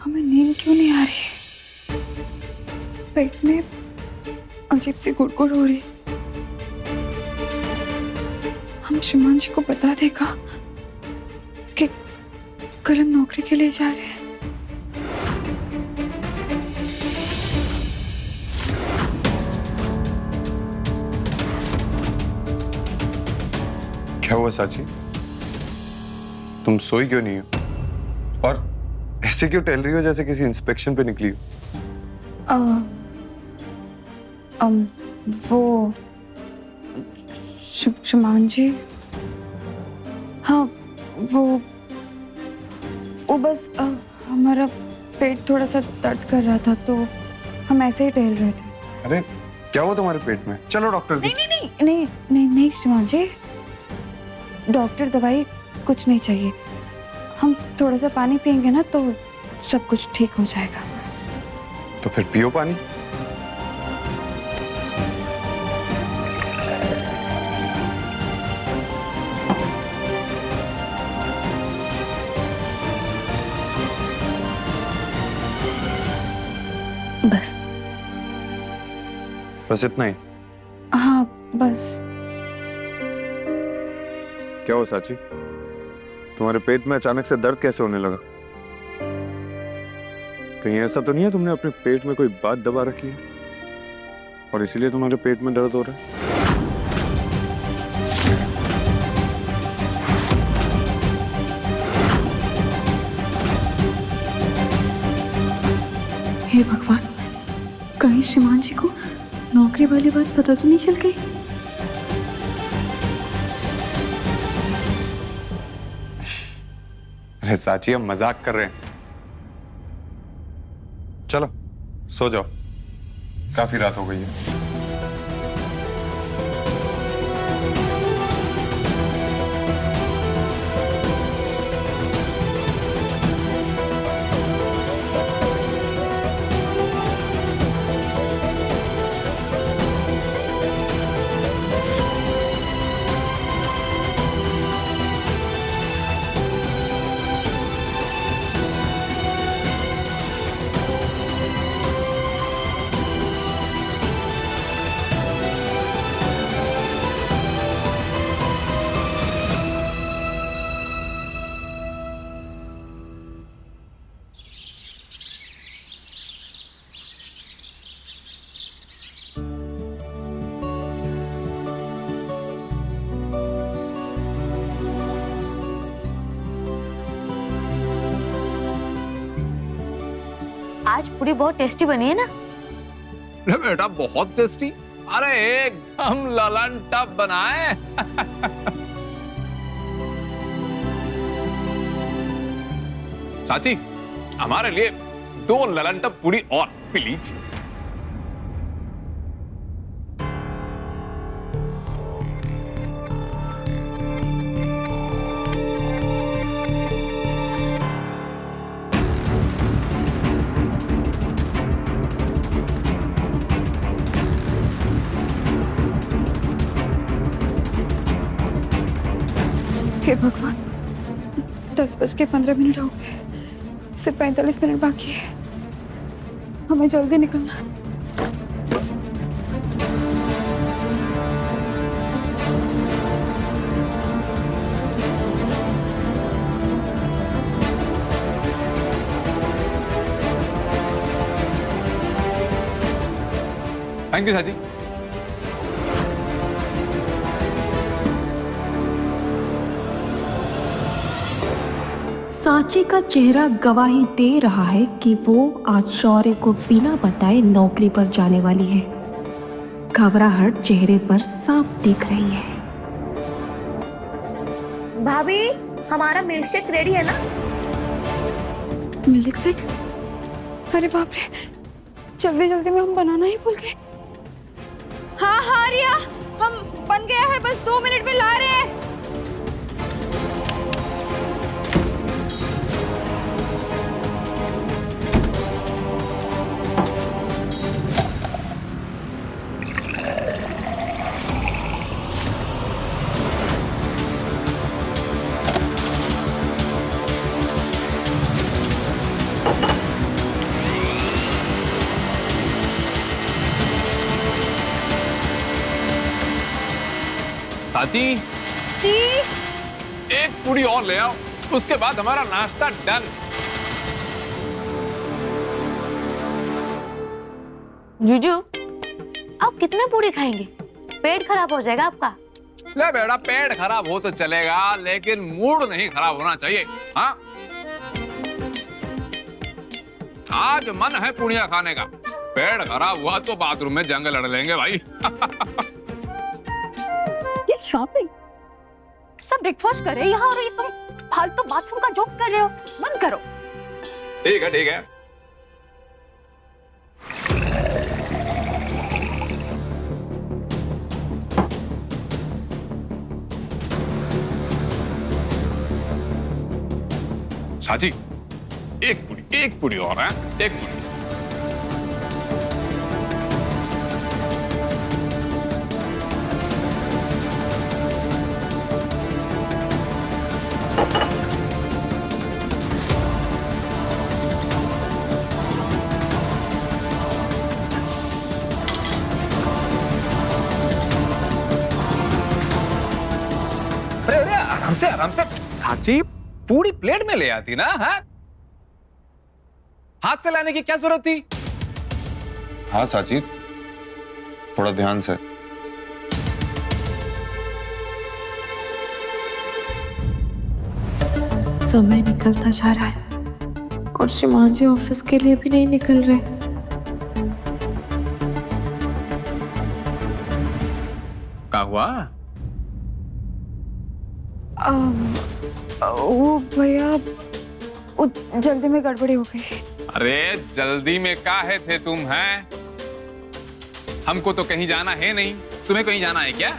हमें नींद क्यों नहीं आ रही? पेट में अजीब सी गुड़गुड़ हो रही। हम श्रीमान जी को बता देगा कि कल हम नौकरी के लिए जा रहे हैं। क्या हुआ साची? तुम सोई क्यों नहीं हो? और ऐसे क्यों टहल रही हो जैसे किसी इंस्पेक्शन पे निकली हो? वो श्रीमान जी, हाँ वो बस हमारा पेट थोड़ा सा दर्द कर रहा था तो हम ऐसे ही टहल रहे थे। अरे क्या हुआ तुम्हारे पेट में? चलो डॉक्टर नहीं नहीं नहीं नहीं नहीं नहीं श्रीमान जी, डॉक्टर दवाई कुछ नहीं चाहिए। हम थोड़ा सा पानी पियेंगे ना तो सब कुछ ठीक हो जाएगा। तो फिर पियो पानी। बस बस इतना ही? हाँ बस। क्या हो साची? तुम्हारे पेट में अचानक से दर्द कैसे होने लगा? कहीं ऐसा तो नहीं है तुमने अपने पेट में कोई बात दबा रखी है और इसीलिए तुम्हारे पेट में दर्द हो रहा है? हे भगवान, कहीं श्रीमान जी को नौकरी वाली बात पता तो नहीं चल गई? अरे साची, हम मजाक कर रहे हैं। चलो सो जाओ, काफी रात हो गई है। आज पूरी बहुत टेस्टी बनी है ना? अरे बेटा बहुत टेस्टी, अरे एकदम ललन टप बनाए। चाची, हमारे लिए 2 ललन टप पूरी और प्लीज। हे भगवान, 10:15 हो गए, सिर्फ 45 मिनट बाकी है। हमें जल्दी निकलना है। थैंक यू चाची। साची का चेहरा गवाही दे रहा है कि वो आज शौर्य को बिना बताए नौकरी पर जाने वाली है। घबराहट चेहरे पर साफ दिख रही है। भाभी, हमारा मिल्कशेक रेडी है ना? Milk shake? अरे बाप रे, जल्दी जल्दी में हम बनाना ही भूल गए। हाँ हाँ रिया, हम बन गया है, बस 2 मिनट में ला रहे हैं। चाची जी एक पूरी और ले आओ, उसके बाद हमारा नाश्ता डन। जीजू आप कितने पूरी खाएंगे? पेट खराब हो जाएगा आपका। ले बेटा, पेट खराब हो तो चलेगा, लेकिन मूड नहीं खराब होना चाहिए। हाँ, आज मन है पूड़ियाँ खाने का, पेट खराब हुआ तो बाथरूम में जंग लड़ लेंगे भाई। ये शॉपिंग सब ब्रेकफास्ट कर रहे हैं यहाँ और ये तुम फालतू बाथरूम का जोक्स कर रहे हो। बंद करो। ठीक है ठीक है। साची एक पूरी और है, एक पूरी। अरे आराम से साची, पूरी प्लेट में ले आती ना। हाँ, हाथ से लाने की क्या जरूरत थी? हाँ चाची, थोड़ा ध्यान से। समय निकलता जा रहा है और श्रीमान जी ऑफिस के लिए भी नहीं निकल रहे। क्या हुआ? वो भैया, वो जल्दी में गड़बड़ी हो गई। अरे जल्दी में काहे थे तुम? हैं, हमको तो कहीं जाना है नहीं, तुम्हें कहीं जाना है क्या?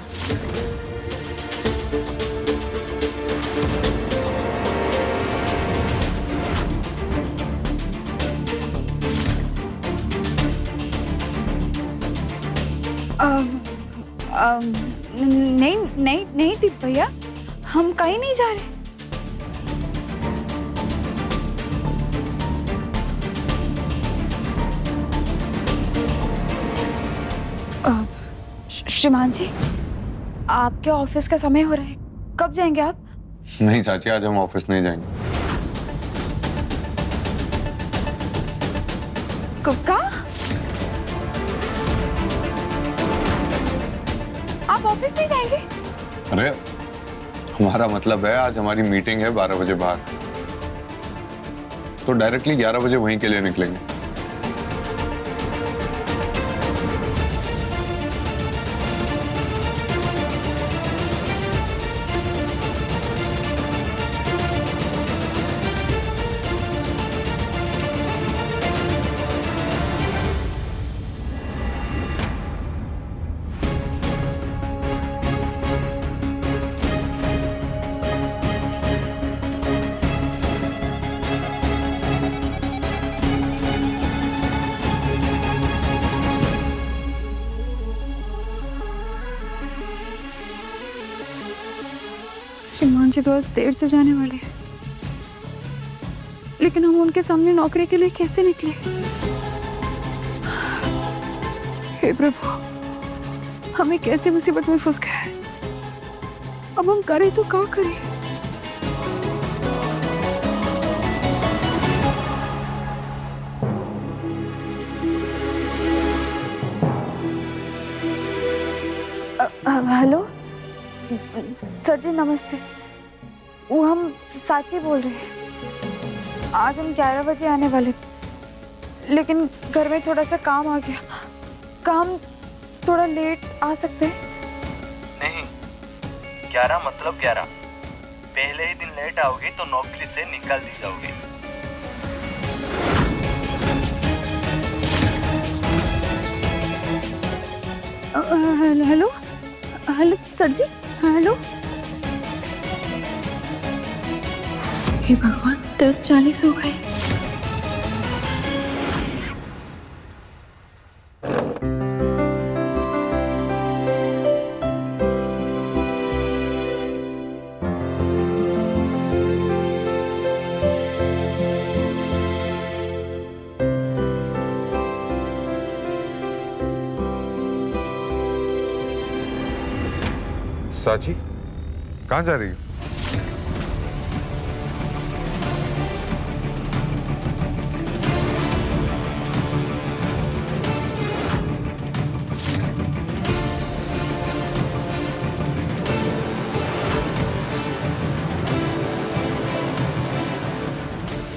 नहीं नहीं नहीं दीप भैया, हम कहीं नहीं जा रहे। श्रीमान जी, आपके ऑफिस का समय हो रहा है, कब जाएंगे आप? नहीं चाची, आज हम ऑफिस नहीं जाएंगे। कब का? आप ऑफिस नहीं जाएंगे? अरे हमारा मतलब है, आज हमारी मीटिंग है 12 बजे बाहर, तो डायरेक्टली 11 बजे वहीं के लिए निकलेंगे। श्रीमान जी तो आज देर से जाने वाले हैं, लेकिन हम उनके सामने नौकरी के लिए कैसे निकले? हे प्रभु, हमें कैसे मुसीबत में फंस गए। अब हम करें तो क्या करें? हेलो सर जी, नमस्ते। वो हम साची बोल रहे हैं। आज हम 11 बजे आने वाले थे, लेकिन घर में थोड़ा सा काम आ गया। काम थोड़ा लेट आ सकते हैं? नहीं, 11 मतलब 11। पहले ही दिन लेट आओगी तो नौकरी से निकाल दी जाओगी। हेलो हेलो सर जी, हेलो। हे भगवान, 10:40 हो गए। साची, कहाँ जा रही हो?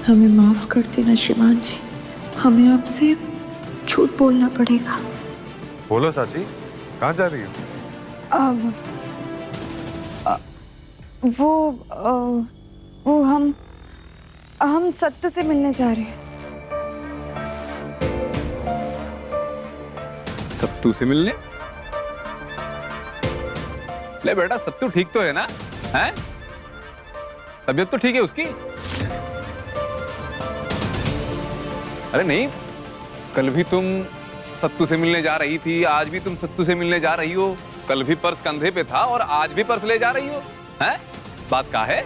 हमें माफ कर देना श्रीमान जी, हमें आपसे झूठ बोलना पड़ेगा। बोलो साची, कहाँ जा रही हो? अब वो हम सत्तू से मिलने जा रहे हैं। सत्तू से मिलने? ले बेटा, सत्तू ठीक तो है ना? हैं? तबीयत तो ठीक है उसकी? अरे नहीं, कल भी तुम सत्तू से मिलने जा रही थी, आज भी तुम सत्तू से मिलने जा रही हो। कल भी पर्स कंधे पे था और आज भी पर्स ले जा रही हो। हैं? बात क्या है?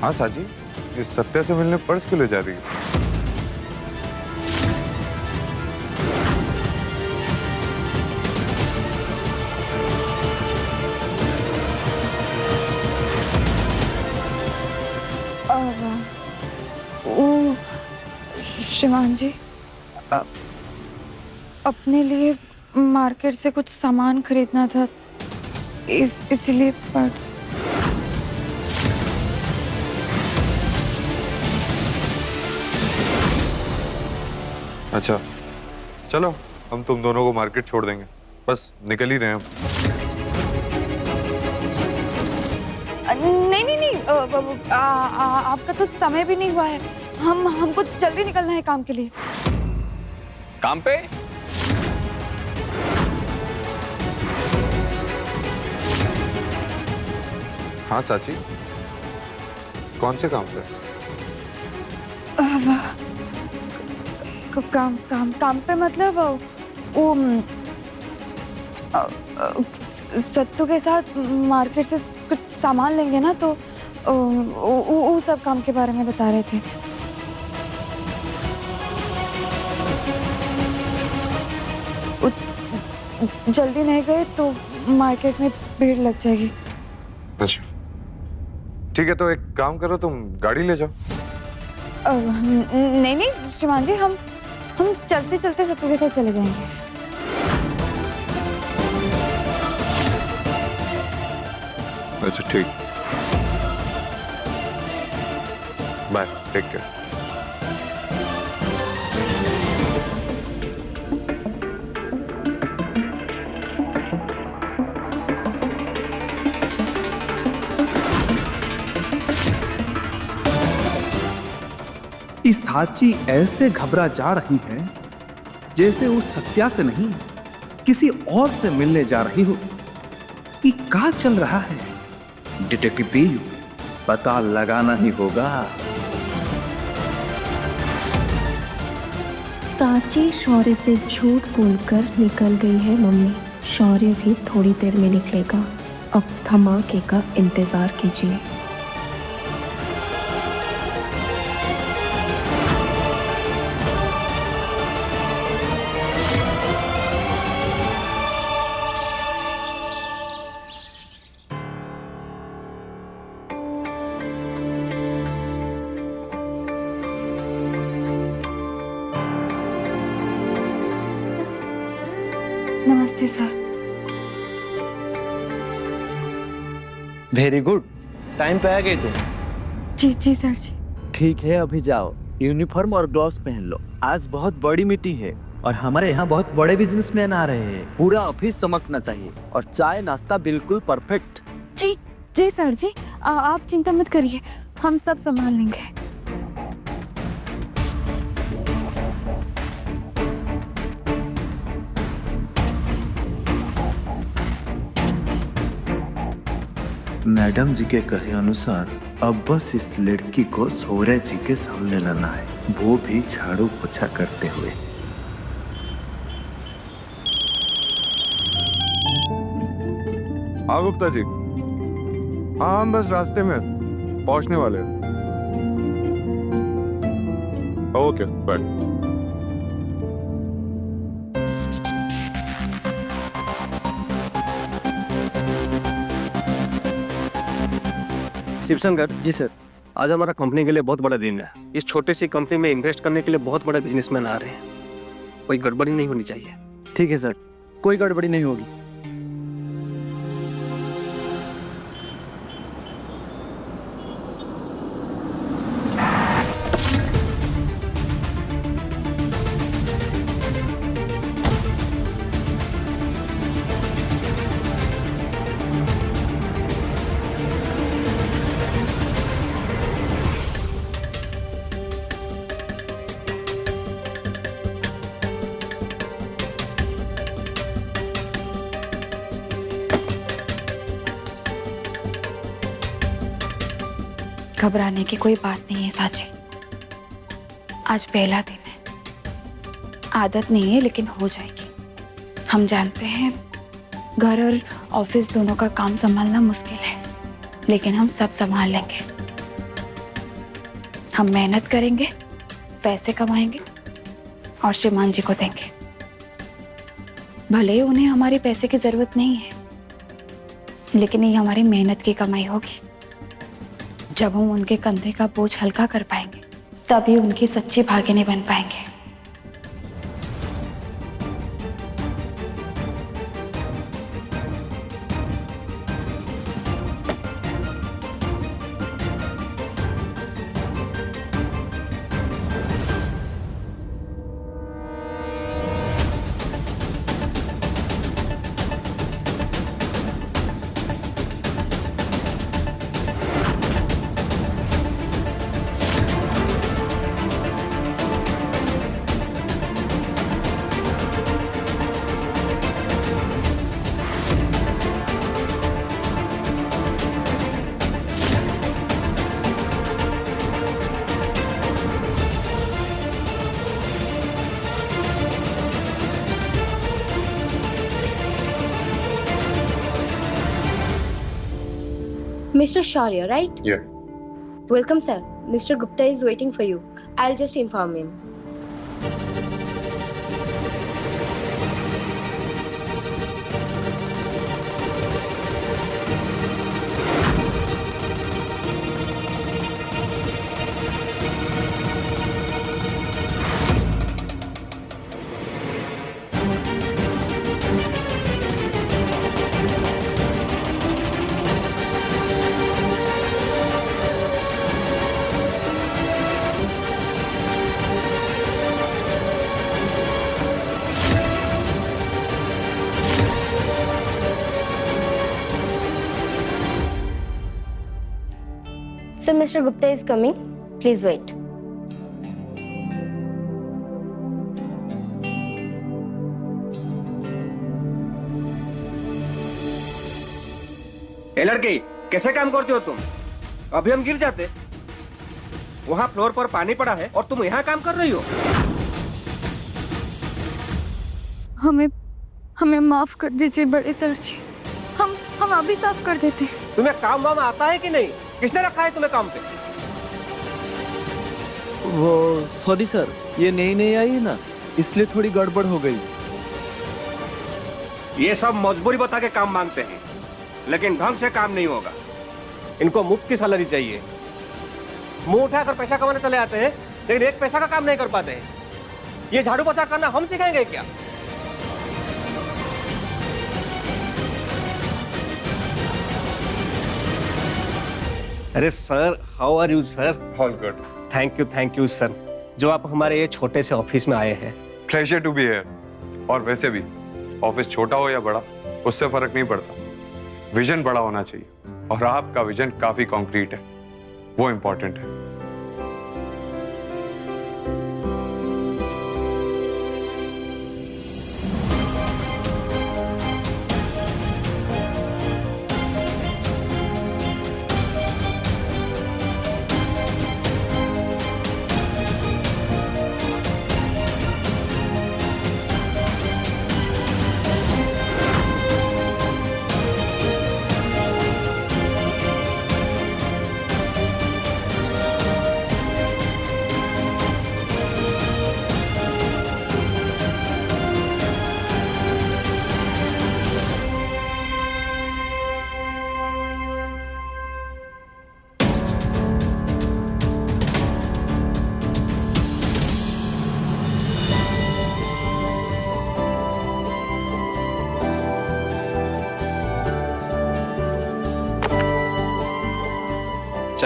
हाँ साची, इस सत्या से मिलने पर्स क्यों ले जा रही हो? वो श्रीमान जी, अपने लिए मार्केट से कुछ सामान खरीदना था, इसलिए पर्स। अच्छा, चलो हम तुम दोनों को मार्केट छोड़ देंगे, बस निकल ही रहे हैं हम। नहीं, आपका तो समय भी नहीं हुआ है। हमको जल्दी निकलना है काम के लिए। काम पे? हाँ चाची, कौन से काम पे? काम पे मतलब वो सत्तू के साथ मार्केट से कुछ सामान लेंगे ना, तो वो सब काम के बारे में बता रहे थे। जल्दी नहीं गए तो मार्केट में भीड़ लग जाएगी। अच्छा ठीक है, तो एक काम करो, तुम गाड़ी ले जाओ। नहीं श्रीमान जी, हम चलते चलते सत्तू के साथ चले जाएंगे। अच्छा ठीक, बाय, टेक केयर। इस साची ऐसे घबरा जा रही है जैसे उस सत्या से नहीं किसी और से मिलने जा रही हो। ये क्या चल रहा है? डिटेक्टिव पीयू, पता लगाना ही होगा। साची शौर्य से झूठ बोलकर निकल गई है मम्मी। शौर्य भी थोड़ी देर में निकलेगा। अब धमाके का इंतजार कीजिए। नमस्ते सर। वेरी गुड, टाइम पे आ गए तुम। जी सर जी। ठीक है, अभी जाओ, यूनिफॉर्म और ग्लव्स पहन लो। आज बहुत बड़ी मीटिंग है और हमारे यहाँ बहुत बड़े बिजनेसमैन आ रहे हैं। पूरा ऑफिस चमकना चाहिए और चाय नाश्ता बिल्कुल परफेक्ट। जी सर जी, आप चिंता मत करिए, हम सब संभाल लेंगे। मैडम जी के कहे अनुसार अब बस इस लड़की को सौर्य जी के सामने लाना है, वो भी झाड़ू पोछा करते हुए। हाँ गुप्ता जी, हाँ हम बस रास्ते में पहुंचने वाले हैं। Okay bye. Shivshankar ji sir, आज हमारा कंपनी के लिए बहुत बड़ा दिन है। इस छोटी सी कंपनी में इन्वेस्ट करने के लिए बहुत बड़ा बिजनेसमैन आ रहे हैं। कोई गड़बड़ी नहीं होनी चाहिए। ठीक है सर, कोई गड़बड़ी नहीं होगी। घबराने की कोई बात नहीं है साची। आज पहला दिन है, आदत नहीं है लेकिन हो जाएगी। हम जानते हैं घर और ऑफिस दोनों का काम संभालना मुश्किल है, लेकिन हम सब संभाल लेंगे। हम मेहनत करेंगे, पैसे कमाएंगे और श्रीमान जी को देंगे। भले ही उन्हें हमारे पैसे की जरूरत नहीं है, लेकिन ये हमारी मेहनत की कमाई होगी। जब हम उनके कंधे का बोझ हल्का कर पाएंगे, तभी उनकी सच्ची भागिनी बन पाएंगे। Mr. Shaurya, right? Yeah. Welcome, sir. Mr. Gupta is waiting for you. I'll just inform him. Sir, Mr. Gupta is coming. Please wait. ए लड़की, कैसे काम करती हो तुम? अभी हम गिर जाते। वहाँ फ्लोर पर पानी पड़ा है और तुम यहाँ काम कर रही हो। हमें माफ कर दीजिए बड़े सर जी। हम अभी साफ कर देते हैं। तुम्हें काम वाम आता है कि नहीं? किसने रखा है तुम्हें काम पे? वो सॉरी सर, ये नई नई आई है ना, इसलिए थोड़ी गड़बड़ हो गई। ये सब मजबूरी बता के काम मांगते हैं, लेकिन ढंग से काम नहीं होगा। इनको मुफ्त की सैलरी चाहिए। मुंह उठाकर पैसा कमाने चले आते हैं, लेकिन एक पैसा का काम नहीं कर पाते हैं। ये झाड़ू पोछा करना हम सिखाएंगे क्या? अरे sir, how are you sir? All good. Thank you sir, जो आप हमारे ये छोटे से ऑफिस में आए हैं। Pleasure to be here. और वैसे भी ऑफिस छोटा हो या बड़ा, उससे फर्क नहीं पड़ता। विजन बड़ा होना चाहिए, और आपका विजन काफी कॉन्क्रीट है, वो इंपॉर्टेंट है।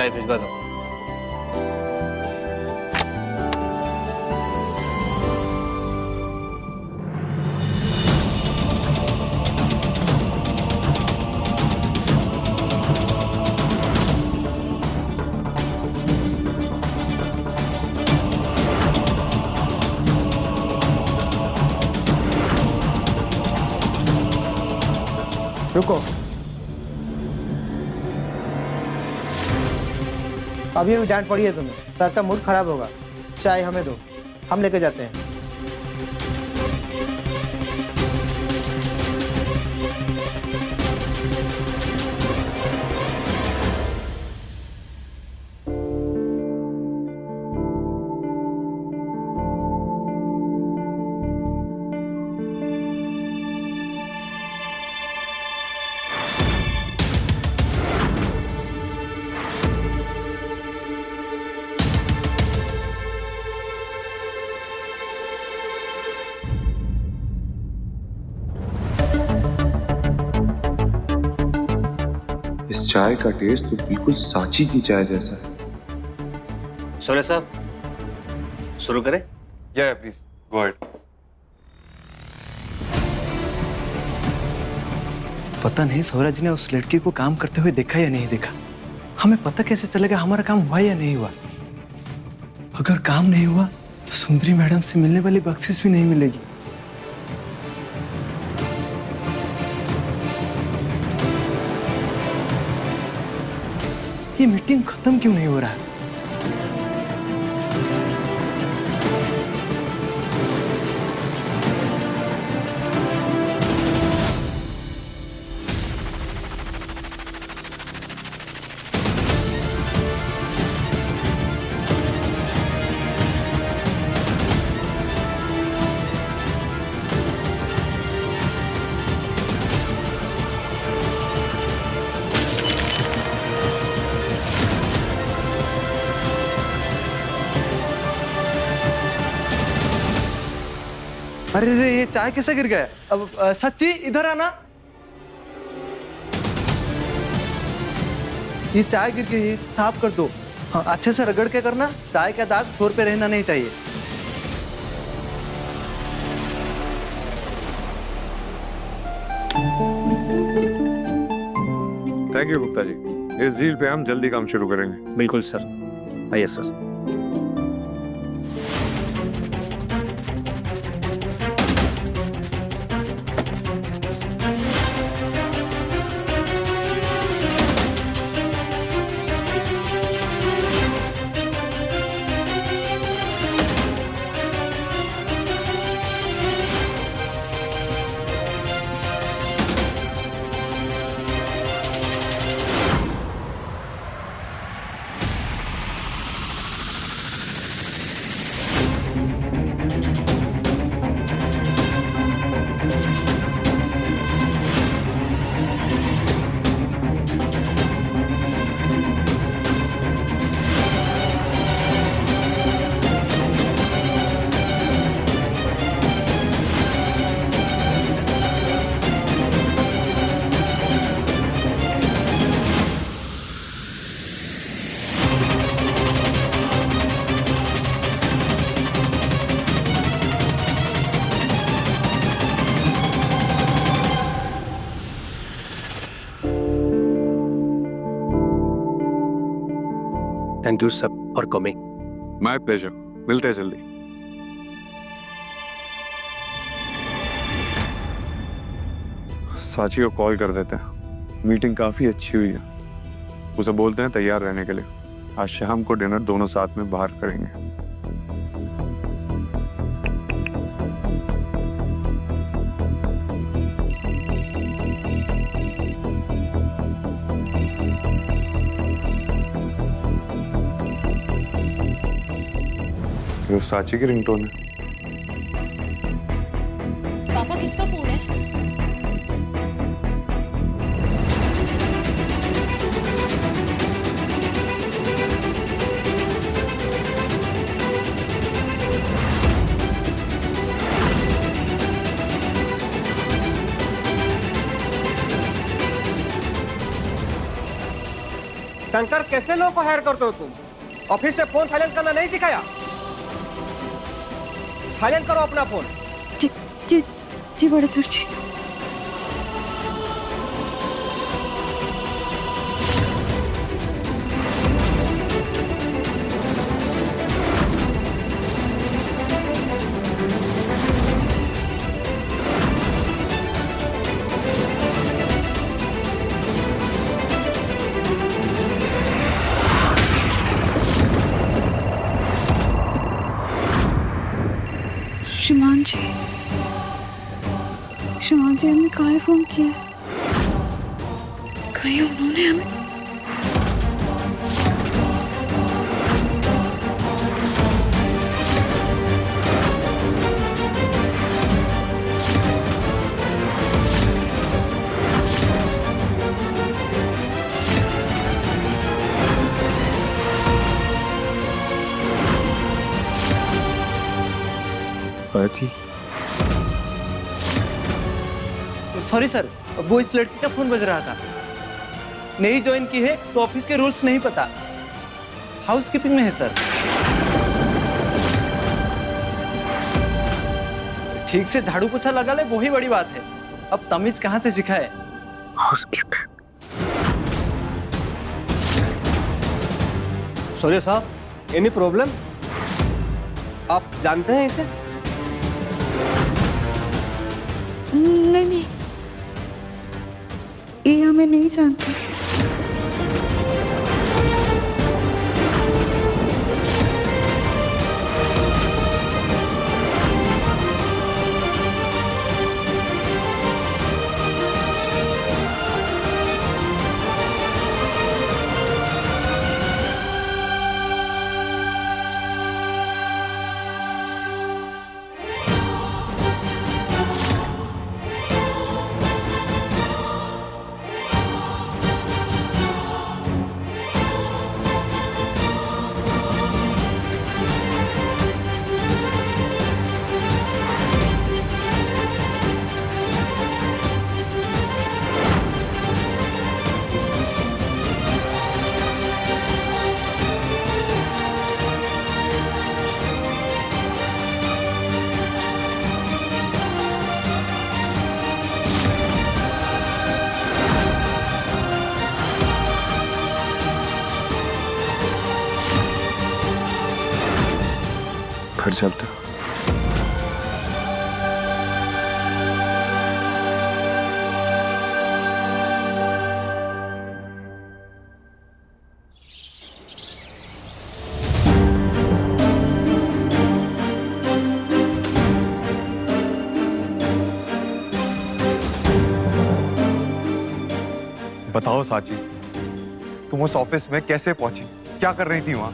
चाय भिजवा दो। रुको, अभी अभी डांट पड़ी है तुम्हें, सर का मूड खराब होगा। चाय हमें दो, हम लेके जाते हैं। इस चाय का टेस्ट तो बिल्कुल सांची की चाय जैसा है। शौर्य साहब, शुरू करें? या प्लीज गो अहेड। पता नहीं सौराज ने उस लड़की को काम करते हुए देखा या नहीं देखा। हमें पता कैसे चलेगा हमारा काम हुआ या नहीं हुआ? अगर काम नहीं हुआ तो सुंदरी मैडम से मिलने वाली बख्शिश भी नहीं मिलेगी। ये मीटिंग खत्म क्यों नहीं हो रहा है? अरे रे, ये चाय कैसे गिर गया? अब सच्ची इधर आना। ये चाय गिर गई, इसे साफ कर दो। हाँ, अच्छे से रगड़ के करना, चाय का दाग फ्लोर पे रहना नहीं चाहिए। थैंक यू गुप्ता जी, इस डील पे हम जल्दी काम शुरू करेंगे। बिल्कुल सर। आइए sir. Thank you sir for coming. My pleasure, मिलते हैं जल्दी। साची को कॉल कर देते हैं, मीटिंग काफी अच्छी हुई है। उसे बोलते हैं तैयार रहने के लिए। आज शाम को डिनर दोनों साथ में बाहर करेंगे। ये साची की रिंगटोन है। पापा किसका फोन है? शंकर, कैसे लोगों को हायर करते हो तुम? ऑफिस में फोन साइलेंट करना नहीं सिखाया? साइलेंट करो अपना फोन। जी जी जी बड़े सर जी। श्रीमान जी, श्रीमान जी हमने कहाँ फोन किया? कहीं उन्होंने हमें थी। सॉरी सर, वो इस लड़की का फोन बज रहा था। नई ज्वाइन की है तो ऑफिस के रूल्स नहीं पता। हाउसकीपिंग में है सर। ठीक से झाड़ू पोछा लगा ले, वही बड़ी बात है। अब तमीज कहाँ से सिखाए? सूर्य साहब, एनी प्रॉब्लम? आप जानते हैं इसे? नहीं, ये हमें नहीं जानते। घर चलते। बताओ साची, तुम उस ऑफिस में कैसे पहुंची? क्या कर रही थी वहां?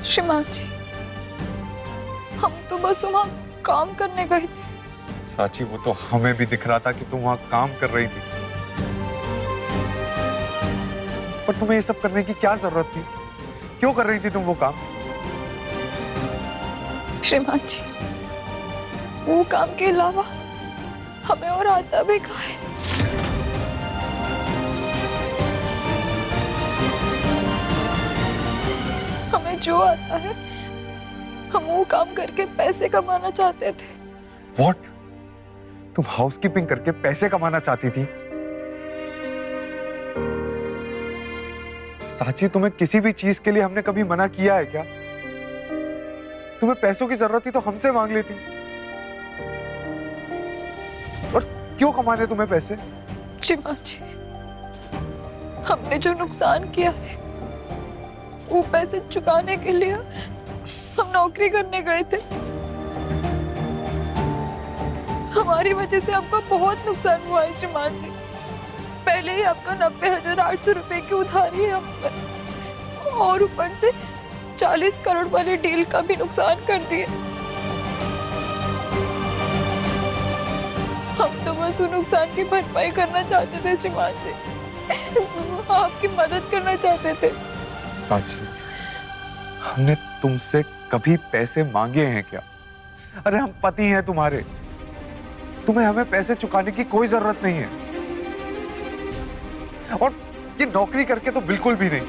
श्रीमान जी, हम तो बस वहाँ काम करने गए थे। साची, वो तो हमें भी दिख रहा था कि तुम वहां काम कर रही थी, पर तुम्हें ये सब करने की क्या जरूरत थी? क्यों कर रही थी तुम वो काम? श्रीमान जी, वो काम के अलावा हमें और आता भी कहाँ है? हमें जो आता है हम वो काम करके पैसे कमाना चाहते थे। What? तुम हाउसकीपिंग करके पैसे कमाना चाहती थी? साची, तुम्हें किसी भी चीज के लिए हमने कभी मना किया है क्या? तुम्हें पैसों की जरूरत थी तो हमसे मांग लेती। और क्यों कमाने तुम्हें पैसे? श्रीमान जी, हमने जो नुकसान किया है वो पैसे चुकाने के लिए हम नौकरी करने गए थे। हमारी वजह से आपका बहुत नुकसान हुआ है श्रीमान जी। पहले ही आपका 90,800 रुपए की उधारी है हम पर, और ऊपर से 40 करोड़ वाले डील का भी नुकसान कर दिए। हम तो बस वो नुकसान की भरपाई करना चाहते थे श्रीमान जी, आपकी मदद करना चाहते थे। साची, हमने तुमसे कभी पैसे मांगे हैं क्या? अरे हम पति हैं तुम्हारे, तुम्हें हमें पैसे चुकाने की कोई जरूरत नहीं है। और ये नौकरी करके तो बिल्कुल भी नहीं।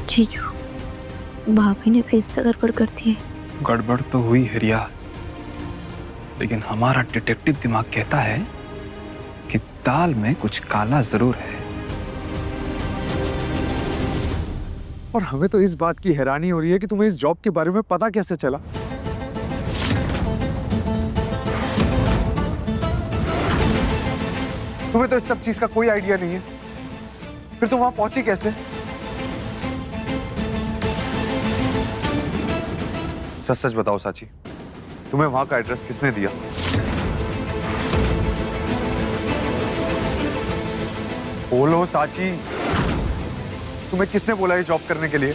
जीजू, भाभी ने फिर से गड़बड़ कर दी है। गड़बड़ तो हुई है रिया, लेकिन हमारा डिटेक्टिव दिमाग कहता है कि दाल में कुछ काला जरूर है। और हमें तो इस बात की हैरानी हो रही है कि तुम्हें इस जॉब के बारे में पता कैसे चला। तुम्हें तो इस सब चीज का कोई आइडिया नहीं है, फिर तुम वहां पहुंची कैसे? सच सच बताओ साची, तुम्हें वहां का एड्रेस किसने दिया? बोलो साची, तुम्हें किसने बोला ये जॉब करने के लिए?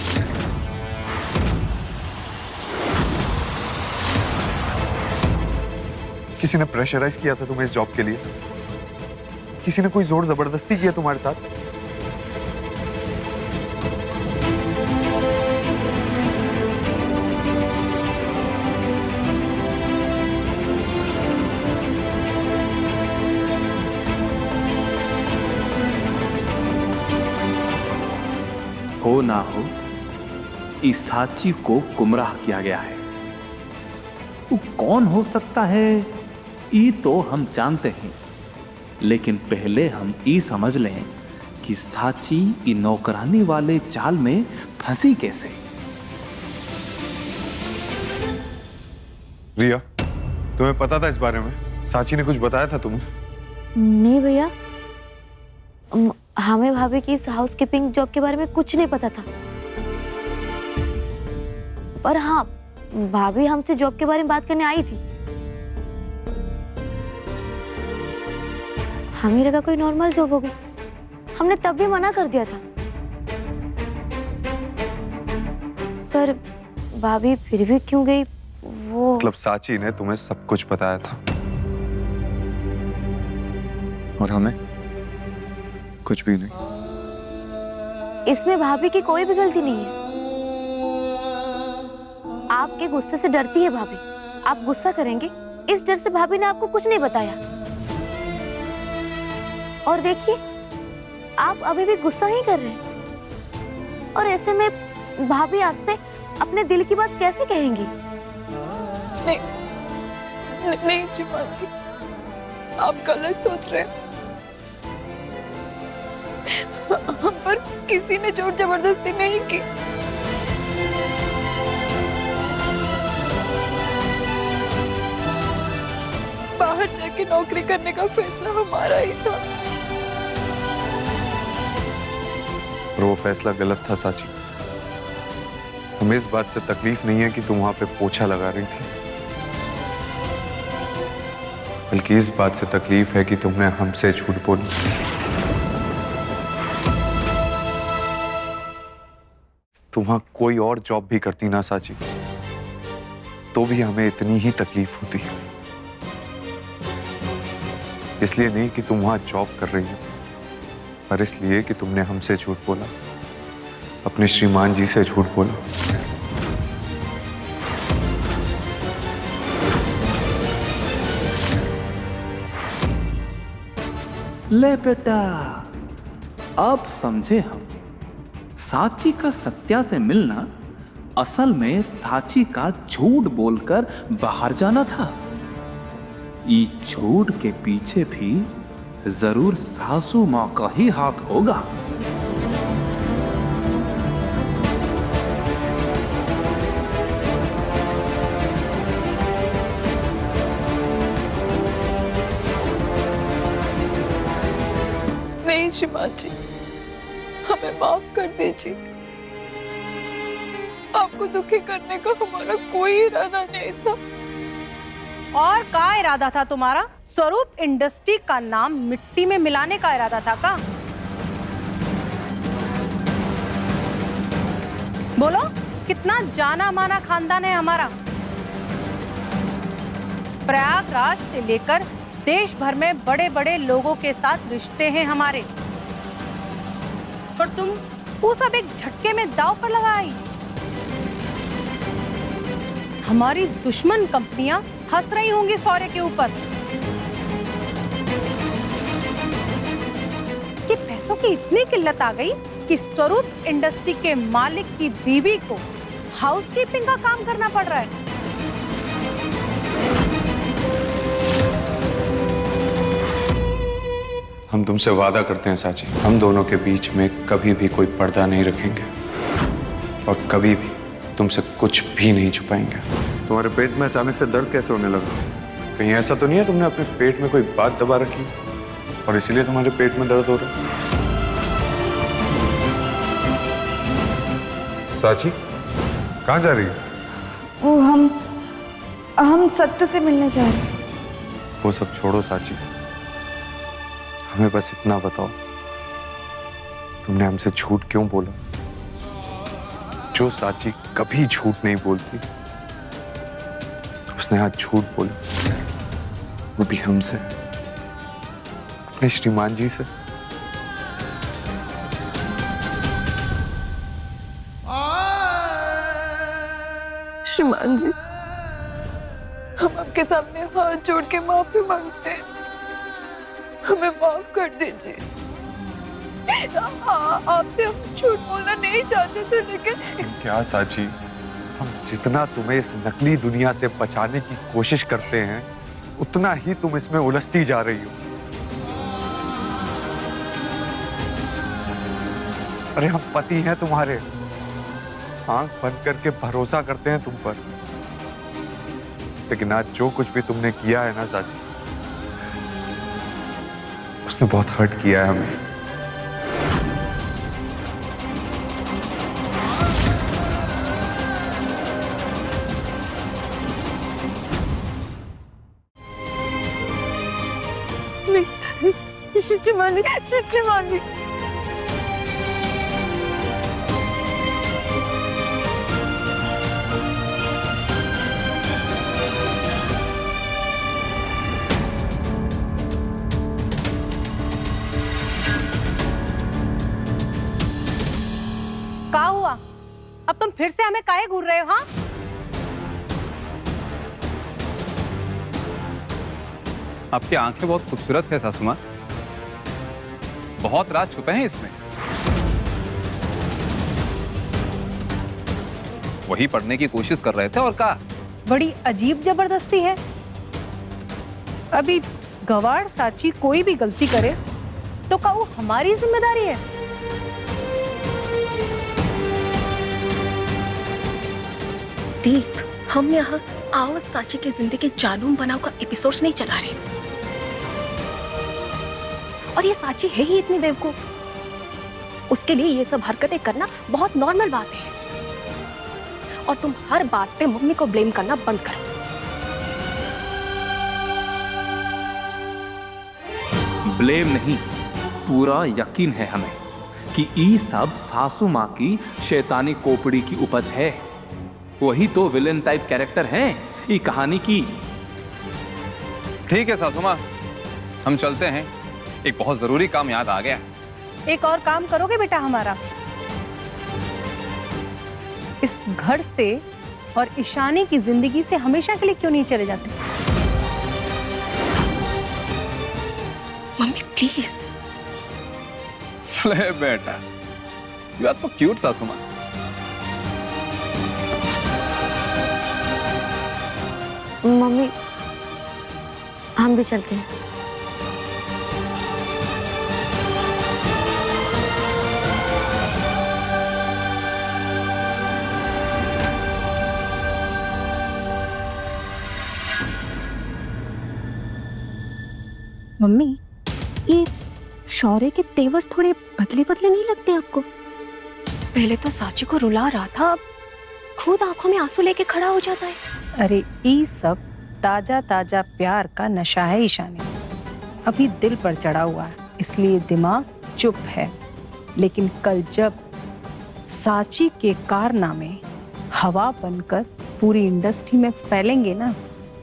किसी ने प्रेशराइज किया था तुम्हें इस जॉब के लिए? किसी ने कोई जोर जबरदस्ती किया तुम्हारे साथ? हो ना हो, इस साची को गुमराह किया गया है। वो कौन हो सकता है ये तो हम जानते हैं, लेकिन पहले हम ये समझ लें कि साची ई नौकरानी वाले जाल में फंसी कैसे। रिया, तुम्हें पता था इस बारे में? साची ने कुछ बताया था तुम्हें? नहीं भैया, हमें भाभी की इस हाउसकीपिंग जॉब के बारे में कुछ नहीं पता था। पर हाँ, भाभी हमसे जॉब के बारे में बात करने आई थी। हमें लगा कोई नॉर्मल जॉब होगी, हमने तब भी मना कर दिया था। पर भाभी फिर भी क्यों गई वो? मतलब साची ने तुम्हें सब कुछ बताया था और हमें कुछ भी नहीं? इसमें भाभी की कोई भी गलती नहीं है। आपके गुस्से से डरती है भाभी, आप गुस्सा करेंगे इस डर से भाभी ने आपको कुछ नहीं बताया। और देखिए, आप अभी भी गुस्सा ही कर रहे हैं। और ऐसे में भाभी आपसे अपने दिल की बात कैसे कहेंगी? नहीं चिमा जी, आप गलत सोच रहे हैं। हम पर किसी ने जोर जबरदस्ती नहीं की। बाहर जाके नौकरी करने का फैसला हमारा ही था। और वो फैसला गलत था साची। हमें इस बात से तकलीफ नहीं है कि तुम वहां पे पोछा लगा रही थी, बल्कि इस बात से तकलीफ है कि तुमने हमसे झूठ बोला। तुम वहां कोई और जॉब भी करती ना साची, तो भी हमें इतनी ही तकलीफ होती है। इसलिए नहीं कि तुम वहां जॉब कर रही हो, पर इसलिए कि तुमने हमसे झूठ बोला, अपने श्रीमान जी से झूठ बोला। ले बेटा, अब समझे हम। साची का सत्या से मिलना असल में साची का झूठ बोलकर बाहर जाना था। इस झूठ के पीछे भी जरूर सासू मां का ही हाथ होगा। नहीं शिमा जी, हमें माफ कर दीजिए। आपको दुखी करने का हमारा कोई इरादा नहीं था। और का इरादा था तुम्हारा? स्वरूप इंडस्ट्री का नाम मिट्टी में मिलाने का इरादा था का? बोलो, कितना जाना माना खानदान है हमारा। प्रयागराज से लेकर देश भर में बड़े बड़े लोगों के साथ रिश्ते हैं हमारे, पर तुम वो सब एक झटके में दांव पर लगाई। हमारी दुश्मन कंपनियां हंस रही होंगी शौर्य के ऊपर। कि पैसों की इतनी किल्लत आ गई कि स्वरूप इंडस्ट्री के मालिक की बीवी को हाउसकीपिंग का काम करना पड़ रहा है। हम तुमसे वादा करते हैं साची, हम दोनों के बीच में कभी भी कोई पर्दा नहीं रखेंगे और कभी भी तुमसे कुछ भी नहीं छुपाएंगे। तुम्हारे पेट में अचानक से दर्द कैसे होने लगा? कहीं ऐसा तो नहीं है तुमने अपने पेट में कोई बात दबा रखी और इसीलिए तुम्हारे पेट में दर्द हो रहा है? साची, कहाँ जा रही है? वो हम सत्तू से मिलने जा रहे हैं। वो सब छोड़ो साची, हमें बस इतना बताओ, तुमने हमसे झूठ क्यों बोला? जो साची कभी झूठ नहीं बोलती, उसने आज झूठ बोला, वो भी हमसे, अपने श्रीमान जी से। श्रीमान जी, हम आपके सामने हाथ जोड़ के माफी मांगते हैं, हमें माफ कर दीजिए। आपसे हम झूठ बोलना नहीं चाहते थे, लेकिन क्या साची, हम जितना तुम्हें इस नकली दुनिया से बचाने की कोशिश करते हैं, उतना ही तुम इसमें उलझती जा रही हो। अरे हम पति हैं तुम्हारे, आंख बंद करके भरोसा करते हैं तुम पर, लेकिन आज जो कुछ भी तुमने किया है ना साची, उसने बहुत हर्ट किया है हमें। श्रीमान जी, क्या हुआ? अब तुम फिर से हमें काहे घूर रहे हो? हाँ, आपकी आंखें बहुत खूबसूरत है सासू माँ, बहुत राज छुपे हैं इसमें। वही पढ़ने की कोशिश कर रहे थे और क्या? बड़ी अजीब जबरदस्ती है। अभी गवार साची कोई भी गलती करे तो क्या वो हमारी जिम्मेदारी है? दीप, हम यहाँ आओ साची की जिंदगी जालूम बनाओ का एपिसोड्स नहीं चला रहे। और ये साची है ही इतनी बेवकूफ, उसके लिए ये सब हरकतें करना बहुत नॉर्मल बात है। और तुम हर बात पे मम्मी को ब्लेम करना बंद करो। ब्लेम नहीं, पूरा यकीन है हमें कि ये सब सासू माँ की शैतानी कोपड़ी की उपज है। वही तो विलेन टाइप कैरेक्टर हैं ये कहानी की। ठीक है सासू माँ, हम चलते हैं, एक बहुत जरूरी काम याद आ गया। एक और काम करोगे बेटा हमारा? इस घर से और ईशानी की जिंदगी से हमेशा के लिए क्यों नहीं चले जाते? Mummy please. ले बेटा, यू आर सो क्यूट सासू माँ। मम्मी, हम भी चलते हैं। मम्मी, ये शौर्य के तेवर थोड़े बदले बदले नहीं लगते आपको? पहले तो साची को रुला रहा था, खुद आंखों में आंसू लेके खड़ा हो जाता है। अरे ये सब ताजा ताजा प्यार का नशा है ईशानी, अभी दिल पर चढ़ा हुआ है, इसलिए दिमाग चुप है। लेकिन कल जब साची के कारनामे हवा बनकर पूरी इंडस्ट्री में फैलेंगे ना,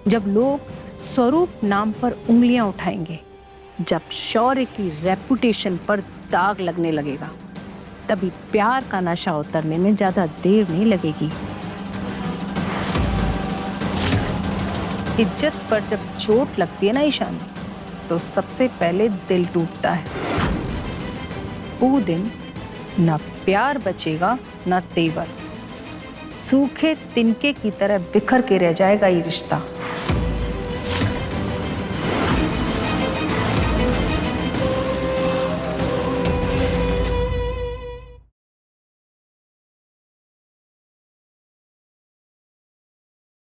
जब लोग स्वरूप नाम पर उंगलियां उठाएंगे, जब शौर्य की रेपुटेशन पर दाग लगने लगेगा, तभी प्यार का नशा उतरने में ज्यादा देर नहीं लगेगी। इज्जत पर जब चोट लगती है ना ईशानी, तो सबसे पहले दिल टूटता है। वो दिन ना प्यार बचेगा ना तेवर, सूखे तिनके की तरह बिखर के रह जाएगा ये रिश्ता।